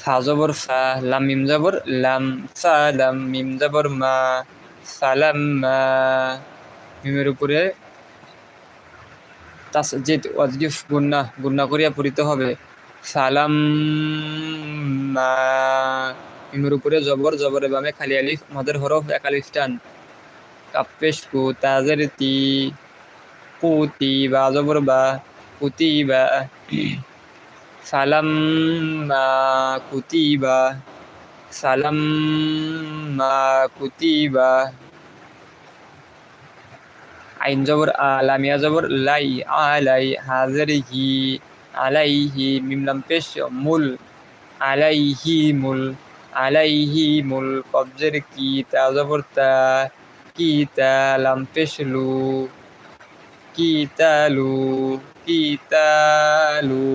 ফা জবর ফা, লাম মিম জবর লাম, সালাম মিম জবর মা, সালাম্মা। মিমের উপরে তাসজিদ ওয়াজলিফ গুন্না, গুন্না করিয়া পড়িতে হবে। সালাম্মা। মিমের উপরে জবর, জবরের বামে খালি আলিফ, মাদের হরফ এক আলিফ টান। কাপেশ কু, তাজের তি, কুতি, বা জবর বা, কুতিবা। সালাম্মা কুতিবা, সালাম্মা কুতিবা। আইন জবর আ, লামিয়া জবর লাই, আলাই, হাজের হি, আলাইহি, মিম লাম পেশ মুল, আলাইহি মুল, আলাইহি মুল। কবজের কি, তা জবর তা, কি তা, লাম পেশ লু, কি তালু, কি তালু।